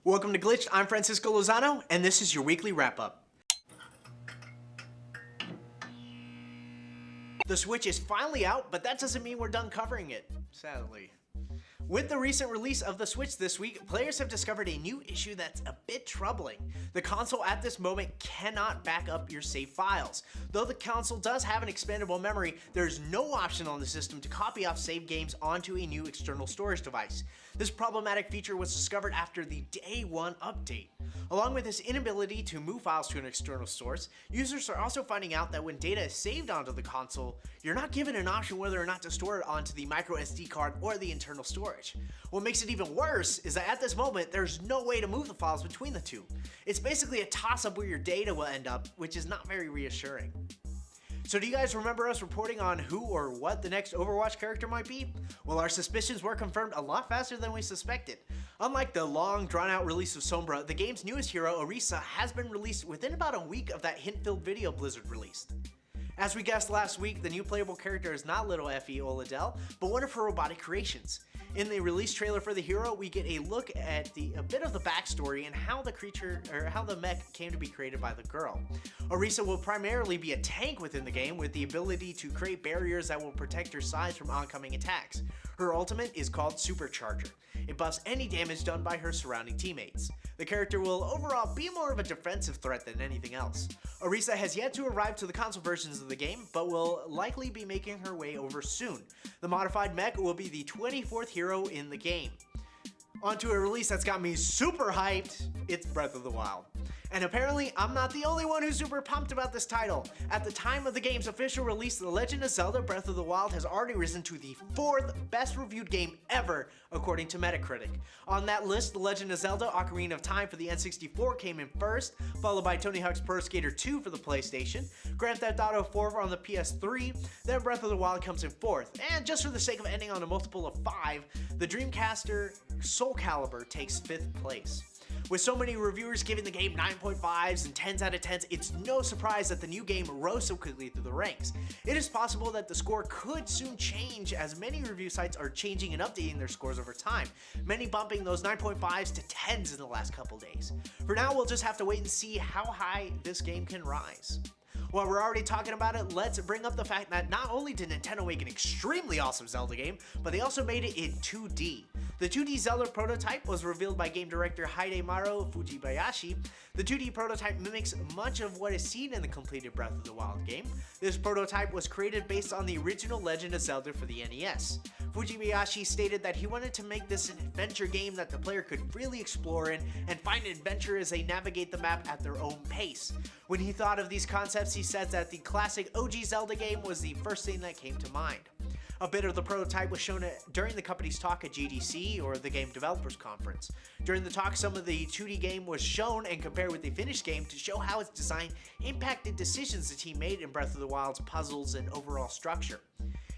Welcome to Glitched, I'm Francisco Lozano, and this is your weekly wrap-up. The Switch is finally out, but that doesn't mean we're done covering it, sadly. With the recent release of the Switch this week, players have discovered a new issue that's a bit troubling. The console at this moment cannot back up your save files. Though the console does have an expandable memory, there's no option on the system to copy off save games onto a new external storage device. This problematic feature was discovered after the Day 1 update. Along with this inability to move files to an external source, users are also finding out that when data is saved onto the console, you're not given an option whether or not to store it onto the micro SD card or the internal storage. What makes it even worse is that at this moment, there's no way to move the files between the two. It's basically a toss-up where your data will end up, which is not very reassuring. So do you guys remember us reporting on who or what the next Overwatch character might be? Well, our suspicions were confirmed a lot faster than we suspected. Unlike the long, drawn-out release of Sombra, the game's newest hero, Orisa, has been released within about a week of that hint-filled video Blizzard released. As we guessed last week, the new playable character is not little Effie Oladell, but one of her robotic creations. In the release trailer for the hero, we get a look at a bit of the backstory and how the mech came to be created by the girl. Orisa will primarily be a tank within the game with the ability to create barriers that will protect her sides from oncoming attacks. Her ultimate is called Supercharger. It buffs any damage done by her surrounding teammates. The character will overall be more of a defensive threat than anything else. Orisa has yet to arrive to the console versions of the game, but will likely be making her way over soon. The modified mech will be the 24th hero in the game. Onto a release that's got me super hyped, it's Breath of the Wild. And apparently, I'm not the only one who's super pumped about this title. At the time of the game's official release, The Legend of Zelda Breath of the Wild has already risen to the 4th best reviewed game ever, according to Metacritic. On that list, The Legend of Zelda Ocarina of Time for the N64 came in first, followed by Tony Hawk's Pro Skater 2 for the PlayStation, Grand Theft Auto 4 on the PS3, then Breath of the Wild comes in 4th, and just for the sake of ending on a multiple of 5, the Dreamcaster Soul Calibur takes 5th place. With so many reviewers giving the game 9.5s and 10s out of 10s, it's no surprise that the new game rose so quickly through the ranks. It is possible that the score could soon change as many review sites are changing and updating their scores over time, many bumping those 9.5s to 10s in the last couple days. For now, we'll just have to wait and see how high this game can rise. While we're already talking about it, let's bring up the fact that not only did Nintendo make an extremely awesome Zelda game, but they also made it in 2D. The 2D Zelda prototype was revealed by game director Hidemaru Fujibayashi. The 2D prototype mimics much of what is seen in the completed Breath of the Wild game. This prototype was created based on the original Legend of Zelda for the NES. Fujibayashi stated that he wanted to make this an adventure game that the player could really explore in and find adventure as they navigate the map at their own pace. When he thought of these concepts, he said that the classic OG Zelda game was the first thing that came to mind. A bit of the prototype was shown during the company's talk at GDC, or the Game Developers Conference. During the talk, some of the 2D game was shown and compared with the finished game to show how its design impacted decisions the team made in Breath of the Wild's puzzles and overall structure.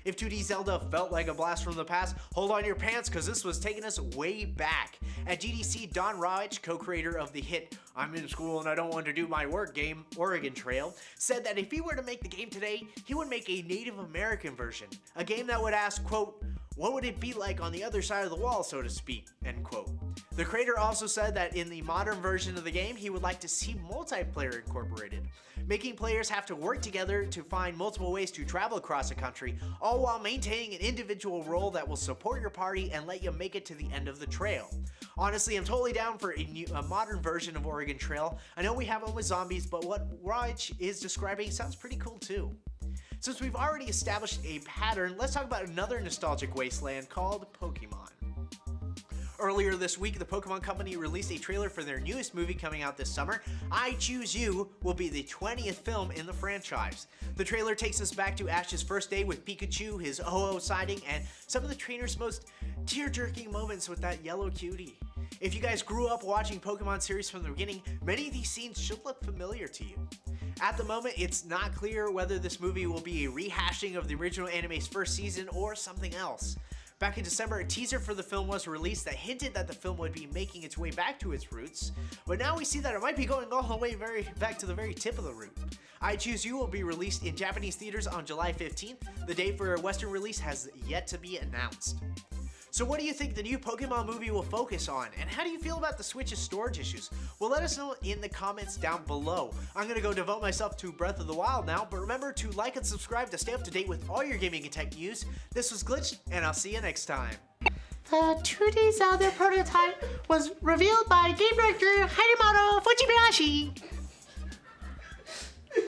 If 2D Zelda felt like a blast from the past, hold on your pants because this was taking us way back. At GDC, Don Rauch, co-creator of the hit I'm in School and I Don't Want to Do My Work game, Oregon Trail, said that if he were to make the game today, he would make a Native American version. A game that would ask, quote, what would it be like on the other side of the wall, so to speak, end quote. The creator also said that in the modern version of the game, he would like to see multiplayer incorporated, making players have to work together to find multiple ways to travel across a country, all while maintaining an individual role that will support your party and let you make it to the end of the trail. Honestly, I'm totally down for a modern version of Oregon Trail. I know we have one with zombies, but what Raj is describing sounds pretty cool too. Since we've already established a pattern, let's talk about another nostalgic wasteland called Pokemon. Earlier this week, the Pokemon Company released a trailer for their newest movie coming out this summer. I Choose You will be the 20th film in the franchise. The trailer takes us back to Ash's first day with Pikachu, his Ho-Oh sighting, and some of the trainer's most tear-jerking moments with that yellow cutie. If you guys grew up watching Pokemon series from the beginning, many of these scenes should look familiar to you. At the moment, it's not clear whether this movie will be a rehashing of the original anime's first season or something else. Back in December, a teaser for the film was released that hinted that the film would be making its way back to its roots, but now we see that it might be going all the way back to the very tip of the route. I Choose You will be released in Japanese theaters on July 15th. The date for a Western release has yet to be announced. So what do you think the new Pokemon movie will focus on? And how do you feel about the Switch's storage issues? Well, let us know in the comments down below. I'm gonna go devote myself to Breath of the Wild now, but remember to like and subscribe to stay up to date with all your gaming and tech news. This was Glitch, and I'll see you next time. The 2D Zelda prototype was revealed by game director Hidemoto Fujibayashi.